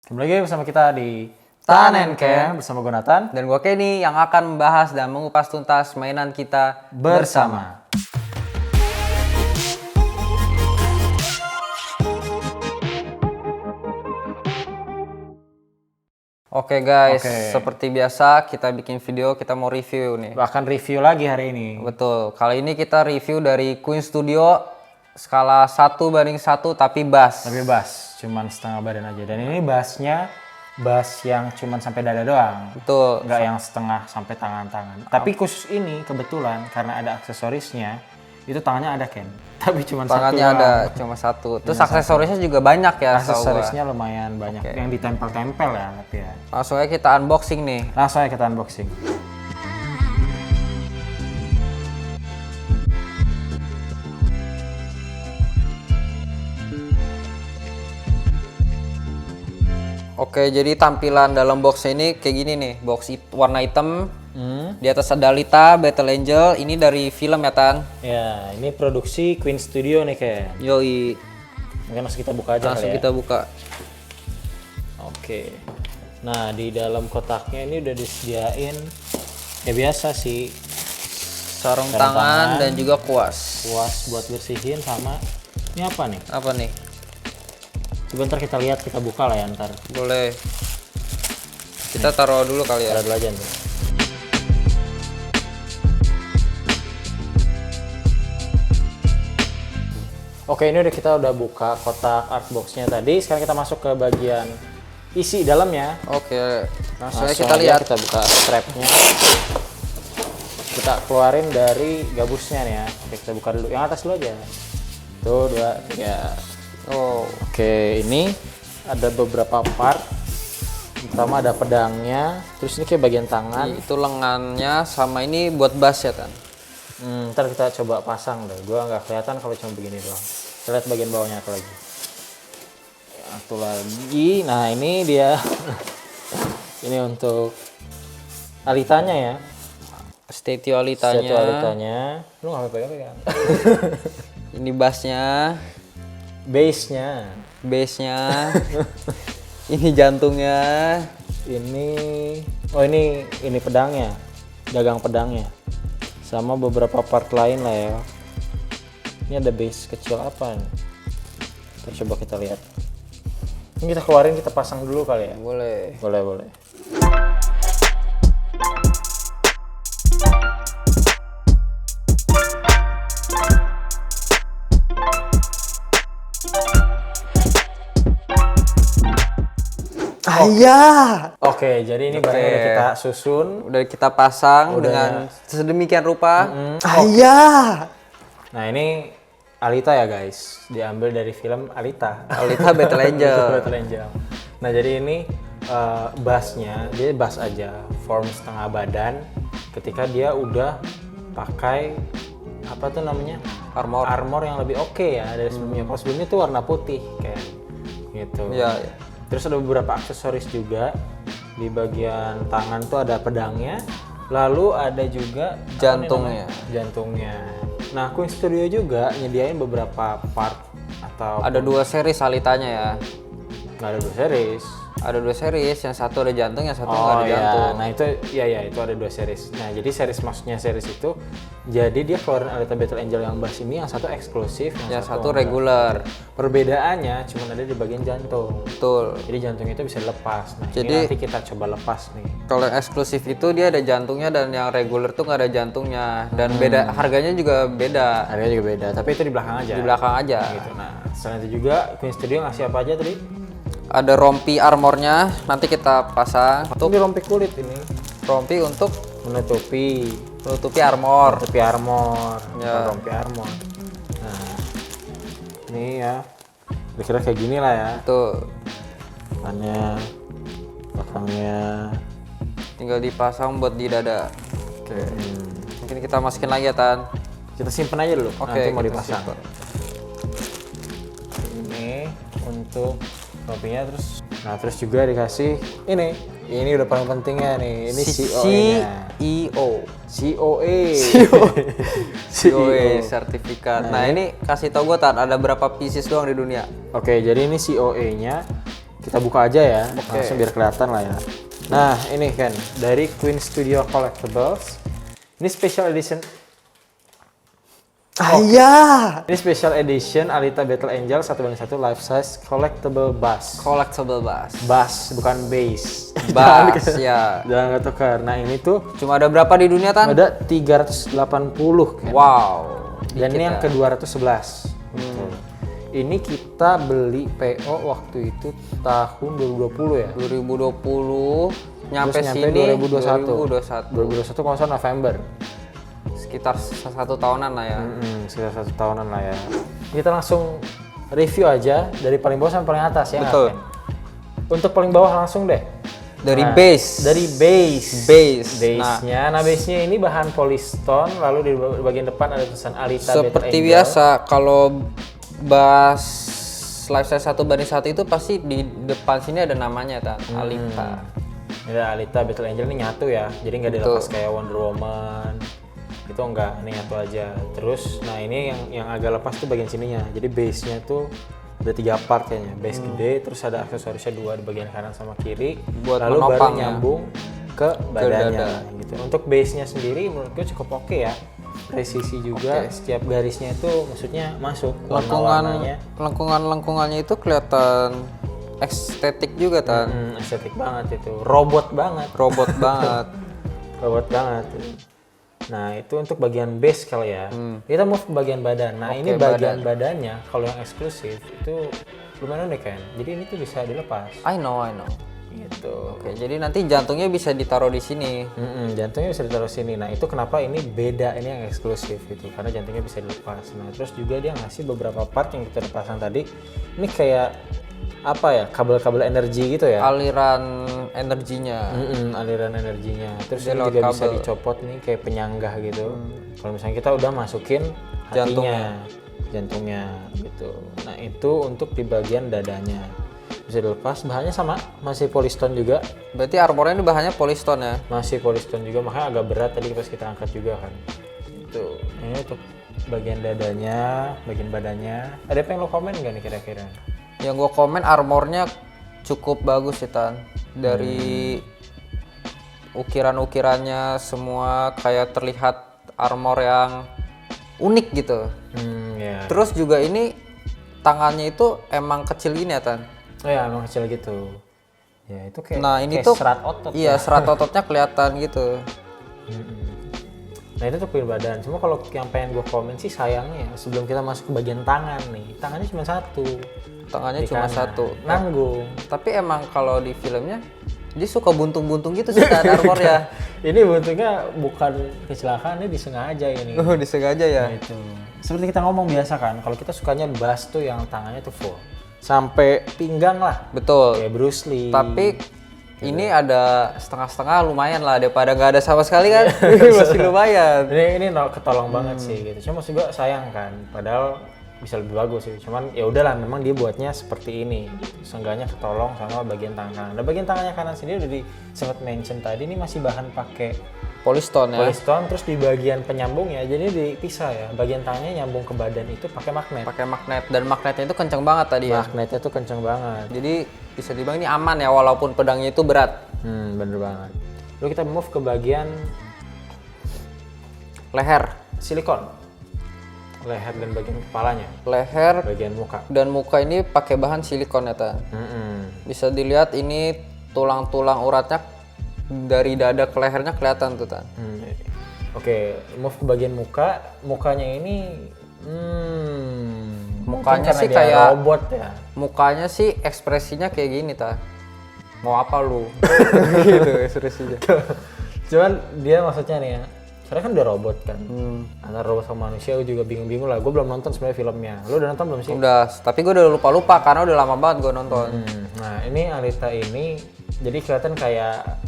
Kembali lagi bersama kita di Tan and Ken bersama gue Nathan Dan gue Kenny yang akan membahas dan mengupas tuntas mainan kita bersama. Oke guys, Oke. seperti biasa kita bikin video, kita mau review nih. Bahkan review lagi hari ini. Betul, kali ini kita review dari Queen Studio skala 1:1 tapi bass. Tapi bass, cuman setengah badan aja. Dan ini bassnya bass yang cuman sampai dada doang. Betul. Nggak yang setengah sampai tangan-tangan. Tapi khusus ini kebetulan karena ada aksesorisnya, itu tangannya ada Ken. Tapi cuman Tangannya satu ada doang. cuma satu. Terus aksesorisnya juga banyak ya. setahu gua. Aksesorisnya lumayan banyak. Oke. Yang ditempel-tempel ya, tapi ya. Langsung aja kita unboxing nih. Langsung aja kita unboxing. Oke, jadi tampilan dalam box ini kayak gini nih. Box warna hitam. Di atas ada Alita, Battle Angel. Ini dari film ya, Tan? Ya, ini produksi Queen Studio nih Ken. Yoi. Mungkin langsung kita buka aja Langsung kali ya. kita buka. Oke. Nah, di dalam kotaknya ini udah disediain ya biasa sih, Sarung Sarung tangan tangan. dan juga kuas. kuas buat bersihin sama ini apa nih? Apa nih? Coba ntar kita lihat, kita buka lah ya ntar. Boleh. Kita taruh dulu kali ya. Taruh dulu aja ntar. Oke, ini udah buka kotak artbox-nya tadi. Sekarang kita masuk ke bagian isi dalamnya. Oke. Langsung aja Langsung kita aja lihat. kita buka strapnya, kita keluarin dari gabusnya nih ya. Oke, kita buka dulu yang atas dulu aja. Tuh, 2, 3. Oh, Oke, ini ada beberapa part. Pertama ada pedangnya, terus ini kayak bagian tangan. itu lengannya sama ini buat bass ya, Tan? Ntar kita coba pasang deh, gua nggak kelihatan kalau cuma begini doang. Kita lihat bagian bawahnya apa lagi. Satu lagi, nah ini dia. Ini untuk Alitanya ya. Statue Alitanya. Statue Alitanya. Lu nggak pegang-pegang. Ini bassnya, Base-nya. bassnya. Ini jantungnya. Ini pedangnya. Gagang pedangnya. Sama beberapa part lain lah ya. Ini ada base kecil apa nih? Ntar coba kita lihat. Ini kita keluarin, kita pasang dulu kali ya. Boleh. Boleh. Ayah. Oke, jadi ini barangnya udah kita susun. Udah kita pasang Udah. dengan sedemikian rupa. Ayah. Nah, ini Alita ya guys, diambil dari film Alita. Alita Battle Angel. Battle Angel. Nah, jadi ini bassnya, dia bass aja, form setengah badan. Ketika dia udah pakai apa tuh namanya, armor yang lebih oke ya dari sebelumnya. Kalau sebelumnya tuh warna putih kayak gitu. Iya. Terus ada beberapa aksesoris juga. Di bagian tangan tuh ada pedangnya. Lalu ada juga apa nih Jantungnya. namanya? Jantungnya. Nah, Queen Studio juga nyediain beberapa part atau Ada 2 series Alitanya ya. nggak ada 2 series. Ada 2 series, yang satu ada jantung, yang satu nggak ada iya. jantung. Nah itu itu ada 2 series. Nah jadi maksudnya series itu, jadi dia keluarin Alita Battle Angel yang bass ini, yang satu eksklusif, Yang satu enggak. regular. Perbedaannya cuma ada di bagian jantung. Betul. Jadi jantung itu bisa dilepas. Nah Jadi- ini nanti kita coba lepas nih. Kalau yang eksklusif itu dia ada jantungnya dan yang regular tuh nggak ada jantungnya. Dan beda, harganya juga beda. Harganya juga beda, tapi itu di belakang aja. Di belakang aja. Gitu. Nah selain itu juga Queen Studio ngasih apa aja tadi? Ada rompi armornya, nanti kita pasang. Ini rompi kulit ini, Rompi untuk menutupi armor. armor, Ya. rompi armor. Nah, ini ya, kira-kira kayak gini lah ya. Tuh, Depannya, belakangnya. tinggal dipasang buat di dada. Oke. Mungkin kita masukin lagi ya, Tan. Kita simpen aja dulu. Oke, nanti mau kita dipasang. simpen. Ini untuk rompinya terus juga dikasih ini. Ini udah paling pentingnya nih. Ini COE-nya. CEO. COE. COE sertifikat. Nah, ini kasih tau gue, Tan, ada berapa pieces doang di dunia? Oke, jadi ini COE-nya kita buka aja ya, langsung biar kelihatan lah ya. Nah ini kan dari Queen Studio Collectibles, ini special edition. Iya. Ini special edition Alita Battle Angel 1:1 life size collectible bus. Collectible bus. Bus bukan base. Bus ya. Jangan nggak tukar. Nah ini tuh Cuma ada berapa di dunia Tan? ada 380 kan. Wow. Dan ini yang Dikit ke-211. Ini kita beli PO waktu itu tahun 2020 ya. 2020 nyampe Terus sini 2021. 2021 kalau nggak salah November. Sekitar 1 tahunan lah ya. Sekitar 1 tahunan lah ya. Kita langsung review aja dari paling bawah sampai paling atas ya. Betul. Ken? Untuk paling bawah langsung deh. Dari base. Dari base. Base-nya. Nah base-nya ini bahan polystone, lalu di bagian depan ada tulisan Alita Battle Seperti Angel. biasa kalau bus life size 1:1 itu pasti di depan sini ada namanya Tan, Alita. Ini ada Alita Battle Angel ini nyatu ya. Jadi nggak dilepas kayak Wonder Woman. Itu enggak, ini nyatu aja. Terus nah ini yang agak lepas tuh bagian sininya. Jadi base-nya tuh ada 3 part kayaknya. Base gede, terus ada aksesorisnya 2 di bagian kanan sama kiri. Buat lalu baru menopang ya. nyambung ke badannya dada. gitu. Untuk base-nya sendiri menurut gue cukup oke ya. Presisi juga, setiap garisnya itu maksudnya masuk warna-warnanya. Lengkungannya itu kelihatan estetik juga Tan. Estetik banget itu. Robot banget. Robot banget. Robot banget. Nah itu untuk bagian base kali ya. Kita move ke bagian badan. Nah ini bagian badannya kalau yang eksklusif itu lumayan unik kan. Jadi ini tuh bisa dilepas. I know. Gitu. Oke, jadi nanti jantungnya bisa ditaruh di sini. Jantungnya bisa ditaruh sini. Nah itu kenapa ini beda, ini yang eksklusif gitu. Karena jantungnya bisa dilepas. Nah terus juga dia ngasih beberapa part yang kita pasang tadi. Ini kayak apa ya, kabel-kabel energi gitu ya. Aliran energinya. Aliran energinya. Terus Dia ini lewat juga bisa kabel. dicopot nih kayak penyanggah gitu. Kalau misalnya kita udah masukin hatinya, jantungnya gitu. Nah itu untuk di bagian dadanya bisa dilepas. Bahannya sama, masih polystone juga. Berarti armornya ini bahannya polystone ya? Masih polystone juga, makanya agak berat tadi pas kita angkat juga kan. Itu. Ini untuk bagian dadanya, bagian badannya. Ada apa yang lo komen nggak nih kira-kira? Yang gue komen armornya cukup bagus sih Tan. Dari ukiran-ukirannya semua kayak terlihat armor yang unik gitu. Ya. Terus juga ini tangannya itu emang kecil gini ya Tan. Oh ya, emang kecil gitu. Ya itu kayak, Nah ini kayak tuh serat otot. iya serat ototnya kelihatan gitu. Nah itu tuh bagian badan. Cuma kalau yang pengen gue komen sih sayangnya sebelum kita masuk ke bagian tangan nih, tangannya cuma satu. Tangannya Di cuma kanan. satu. Nanggung. Tapi emang kalau di filmnya dia suka buntung-buntung gitu sih Tan armor ya. Ini bentuknya bukan kecelakaan, ini disengaja ini. Disengaja ya. Nah, itu. Seperti kita ngomong biasa kan, kalau kita sukanya bass tuh yang tangannya tuh full. Sampai pinggang lah. Betul. Kayak Bruce Lee. Tapi ini ada setengah-setengah lumayan lah daripada nggak ada sama sekali kan. Masih lumayan. Ini ketolong banget sih gitu. Cuma maksud gue sayang kan, padahal bisa lebih bagus sih. Cuman ya udahlah, memang dia buatnya seperti ini. Seenggaknya ketolong sama bagian tangan kanan. Nah bagian tangannya kanan sendiri udah sempat mention tadi, ini masih bahan pakai Polystone ya. polystone, terus di bagian penyambungnya jadi dipisah ya. Bagian tangannya nyambung ke badan itu pakai magnet. Pakai magnet dan magnetnya itu kenceng banget tadi ya. Magnetnya tuh kenceng banget. Jadi bisa dibilang ini aman ya walaupun pedangnya itu berat. Bener banget. Lalu kita move ke bagian Leher, silikon. Leher dan bagian kepalanya, leher bagian muka. dan muka ini pakai bahan silikon ya Tan. Bisa dilihat ini tulang-tulang uratnya dari dada ke lehernya kelihatan tuh Tan. Oke, move ke bagian muka. Mukanya ini Mukanya mungkin sih karena dia kayak robot ya. Mukanya sih ekspresinya kayak gini Tan. Mau apa lu? Gitu ekspresinya. Cuman dia maksudnya nih ya, karena kan udah robot kan. Antara robot sama manusia gue juga bingung-bingung lah. Gue belum nonton sebenarnya filmnya. Lu udah nonton belum sih? Udah, tapi gue udah lupa-lupa karena udah lama banget gue nonton. Nah ini Alita ini jadi kelihatan kayak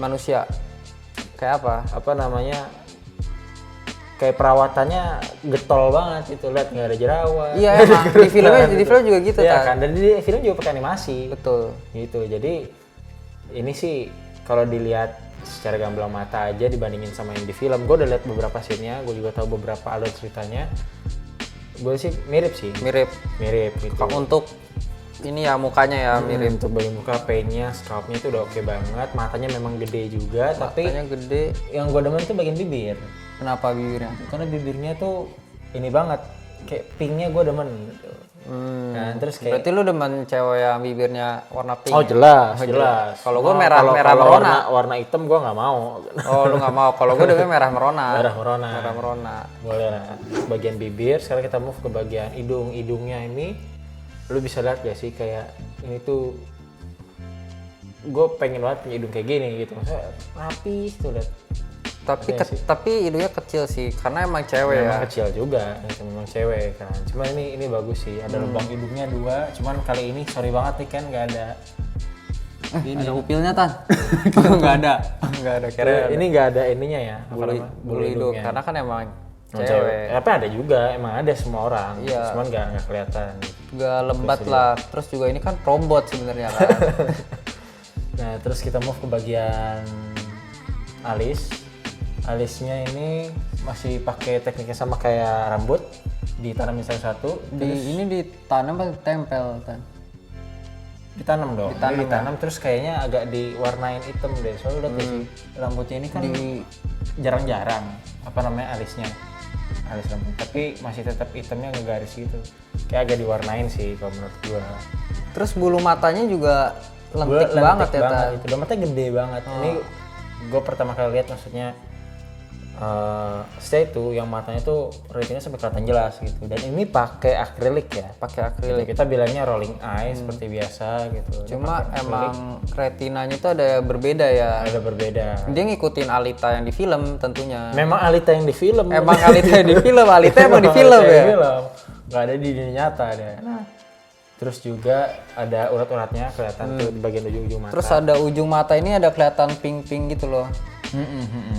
Manusia. Kayak apa? apa namanya, kayak perawatannya getol banget itu, lihat nggak ada jerawat. Iya emang di film juga gitu Iya Tan. kan, dan di film juga pakai animasi. Betul. Gitu. Jadi ini sih kalau dilihat secara gamblang mata aja dibandingin sama yang di film, gue udah lihat beberapa scene-nya, gue juga tahu beberapa alur ceritanya. Gue sih mirip sih. Mirip. Mirip gitu. Untuk ini ya mukanya ya mirip. Untuk bagian muka, paintnya, scalpnya itu udah oke banget. Matanya memang gede juga, tapi Matanya gede. yang gue demen tuh bagian bibir. Kenapa bibirnya? Karena bibirnya tuh ini banget, kayak pinknya gue demen gitu. Nah, terus kayak Berarti lu demen cewek yang bibirnya warna pink? oh jelas, jelas. Kalau gue Oh, merah kalau merona. warna hitam gue nggak mau. Oh lu nggak mau? Kalau gue demen merah merona. Merah merona. Merah merona. Boleh lah. Bagian bibir, sekarang kita move ke bagian hidung. Hidungnya ini, lu bisa lihat gak sih kayak ini tuh, gue pengen banget punya hidung kayak gini gitu. Maksudnya rapi tuh lihat. Tapi hidungnya kecil sih, karena emang cewek ya. Memang kecil juga, memang cewek kan. Cuma ini bagus sih. Ada lubang hidungnya 2. Cuman kali ini sorry banget nih kan nggak ada. Ini ada upilnya Tan. Nggak ada. Nggak ada. Kira Ini nggak ada ininya ya. bulu hidung. Karena kan emang Cewek. cewek. Tapi ada juga, emang ada semua orang. Iya. Cuman nggak kelihatan. Nggak lembat lah. Terus juga ini kan robot sebenarnya kan. Nah, terus kita move ke bagian alis. Alisnya ini masih pakai tekniknya sama kayak rambut, ditanam misalnya satu, Ini ditanam atau ditempel Tan? ditanam dong. Ini ditanam terus kayaknya agak diwarnain hitam deh. Soalnya udah sih rambutnya ini kan jarang-jarang apa namanya alisnya. Alis rambut, tapi masih tetap hitamnya ngegaris gitu. Kayak agak diwarnain sih kalau menurut gua. Terus bulu matanya juga lentik banget ya Tan? Itu. Dan matanya gede banget. Ini gua pertama kali lihat maksudnya stay tuh yang matanya tuh retinanya sampai kelihatan jelas gitu. Dan ini pakai akrilik ya. Pakai akrilik. Kita bilangnya rolling eye seperti biasa gitu. Cuma emang retinanya itu ada berbeda ya. Ada berbeda. Dia ngikutin Alita yang di film tentunya. Memang Alita yang di film. Emang Alita yang di film, Alita emang di film Alita ya. yang di film. Nggak ada di dunia nyata deh. Terus juga ada urat-uratnya kelihatan tuh di bagian ujung-ujung mata. Terus ada ujung mata ini ada kelihatan pink-pink gitu loh.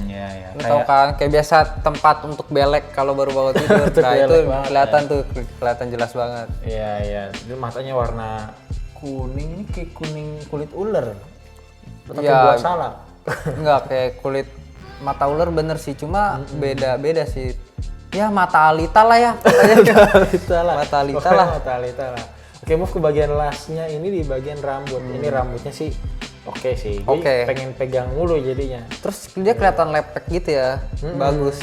Ya. Lu tau kan kayak biasa tempat untuk belek kalau baru bangun tidur. Nah itu kelihatan tuh, kelihatan jelas banget. Iya. Itu matanya warna kuning, ini kayak kuning kulit ular. Atau Iya. kayak buah salak. Enggak kayak kulit mata ular bener sih, cuma beda sih. Ya mata Alita lah ya. Alita lah. Mata Alita lah. Mata Alita lah. Oke, move ke bagian lastnya ini di bagian rambut. Ini rambutnya sih oke sih. Gue pengen pegang mulu jadinya. Terus dia kelihatan lepek gitu ya. Bagus.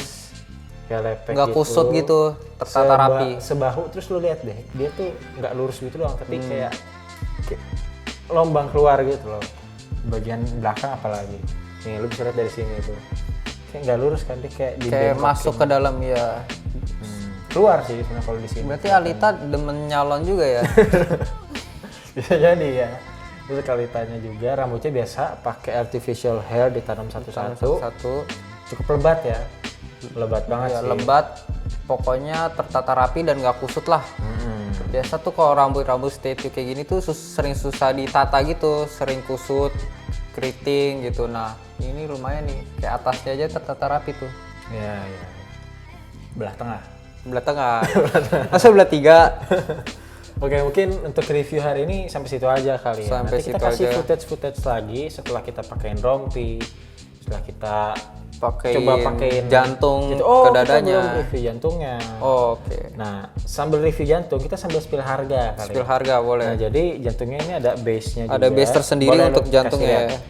Kayak lepek Nggak gitu. kusut gitu, tertata rapi. Sebahu, terus lu lihat deh, dia tuh nggak lurus gitu doang, tapi kayak lombang keluar gitu loh. Bagian belakang apalagi. Nih, lu bisa lihat dari sini tuh. Kayak nggak lurus kan, dia kayak Kayak masuk ke dalam ya. Keluar sih sebenarnya kalau di sini. Berarti Alita demen nyalon juga ya? Bisa jadi ya. Terus Alitanya juga rambutnya biasa pakai artificial hair ditanam satu-satu. Cukup lebat ya. Lebat banget Ya, sih. lebat. Pokoknya tertata rapi dan nggak kusut lah. Biasa tuh kalau rambut statue kayak gini tuh sering susah ditata gitu, sering kusut, keriting gitu. Nah ini lumayan nih, kayak atasnya aja tertata rapi tuh. Iya. Belah tengah. Belah tengah. Masa belah 3? Oke, mungkin untuk review hari ini sampai situ aja kali ya. Sampai Nanti kita situ kasih aja. footage lagi setelah kita pakein rompi, setelah kita Coba pakein jantung gitu. ke Kita dadanya. belum review jantungnya. Oh, oke. Nah, sambil review jantung kita sambil spill harga kali. Spill harga boleh. Nah, jadi jantungnya ini ada base-nya juga. Ada base tersendiri Boleh untuk lu jantungnya kasih ya. lihat.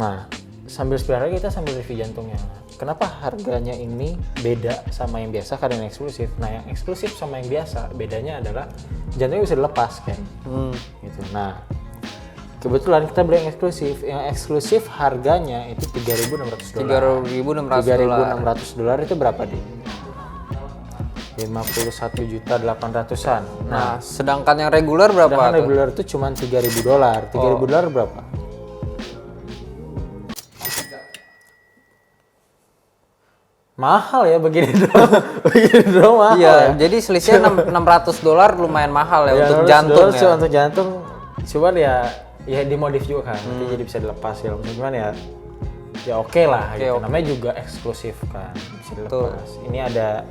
Nah, sambil spill harga kita sambil review jantungnya. Kenapa harganya ini beda sama yang biasa karena yang eksklusif? Nah, yang eksklusif sama yang biasa bedanya adalah jantungnya bisa dilepas kan. Gitu. Nah, kebetulan kita beli yang eksklusif. Yang eksklusif harganya itu $3.600. $3.600 itu berapa deh? 51.800.000-an. Nah, sedangkan yang reguler berapa? Sedangkan tuh? regular itu cuma $3.000. $3.000 berapa? Mahal ya begini dong. Begini dong mahal Iya, ya. jadi selisihnya $600 lumayan mahal ya untuk jantung ya. Untuk jantung cuman ya dimodif juga kan. Nanti jadi bisa dilepas ya. Cuman ya oke lah gitu. Namanya juga eksklusif kan. Bisa dilepas. Ini ada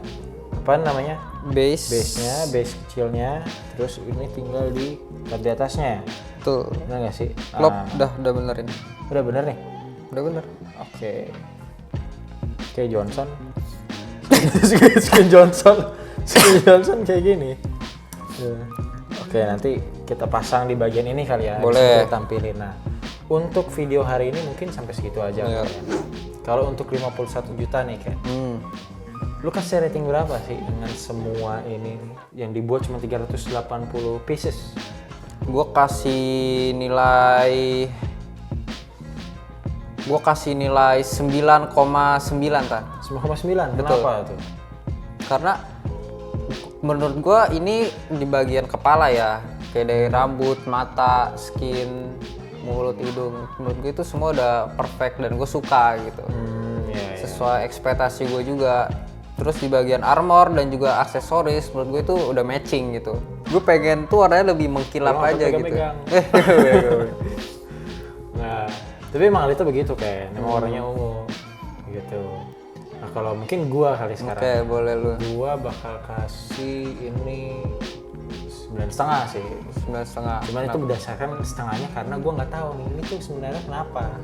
apa namanya? Base-nya, base kecilnya. Terus ini tinggal di atasnya. Tuh. Benar nggak sih? Klop, udah bener ini. Udah bener nih? Udah bener. Oke. Kayak Johnson. Skin Johnson kayak gini. Ya. Oke, Oke, nanti kita pasang di bagian ini kali ya. Boleh. Kita tampilin. Nah, untuk video hari ini mungkin sampai segitu aja. Iya. Ken. Kalau untuk 51 juta nih Ken, lu kasih rating berapa sih dengan semua ini yang dibuat cuma 380 pieces? Gue kasih nilai 9,9 Tan. 9,9. Kenapa tuh? Karena menurut gue ini di bagian kepala ya, kayak dari rambut, mata, skin, mulut, hidung, menurut gue itu semua udah perfect dan gue suka gitu. Iya. Sesuai ekspektasi gue juga. Terus di bagian armor dan juga aksesoris menurut gue itu udah matching gitu. Gue pengen tuh warnanya lebih mengkilap Lu aja gitu. pegang-pegang. Nah, tapi emang itu begitu kan, emang warnanya ungu gitu. Nah kalau mungkin gua kali sekarang, Oke, boleh lu. gua bakal kasih ini 9,5 sih. 9,5. Cuman itu berdasarkan setengahnya karena gua nggak tahu nih ini tuh sebenarnya kenapa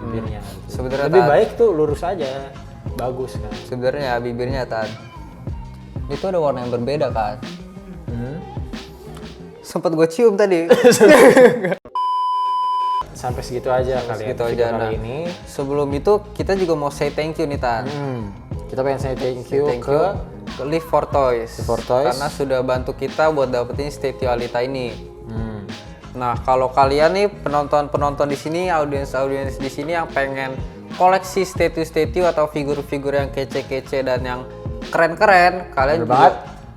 bibirnya. Gitu. Sebenarnya Lebih baik tuh lurus aja, bagus kan. Sebenarnya bibirnya Tan, itu ada warna yang berbeda kan. Sempat gue cium tadi. Sampai segitu aja kali Segitu ya aja, video kali nah. ini. Sebelum itu kita juga mau say thank you nih Tan. Kita pengen say thank you ke Live for Toys. Live for Toys. Karena sudah bantu kita buat dapetin Statue Alita ini. Nah, kalau kalian nih penonton di sini, audiens di sini yang pengen koleksi statue atau figur-figur yang kece-kece dan yang keren-keren, kalian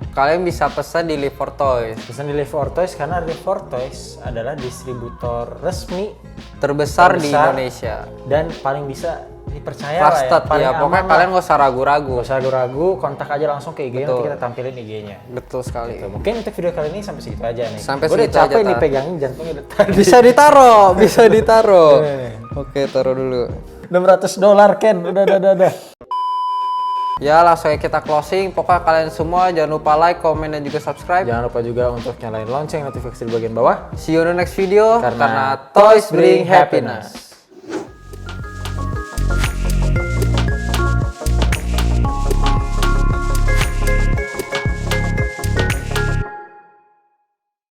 kalian bisa pesan di Live for Toys. Pesan di Live for Toys karena Live for Toys adalah distributor resmi Terbesar di Indonesia. dan paling bisa dipercaya Trusted lah ya, pokoknya aman kalian lah. gak usah ragu-ragu. Gak usah ragu-ragu, kontak aja langsung ke IG, nanti Betul. kita tampilin IG-nya. Betul sekali. Tuh, mungkin untuk video kali ini sampai segitu aja nih. Sampai Gue udah segitu aja, capek nih Tar. pegangin jantungnya udah tadi. Bisa ditaruh. Oke, taruh dulu. $600 Ken, udah. Ya, langsung aja kita closing. Pokoknya kalian semua jangan lupa like, comment, dan juga subscribe. Jangan lupa juga untuk nyalain lonceng notifikasi di bagian bawah. See you on the next video. Karena Toys bring happiness.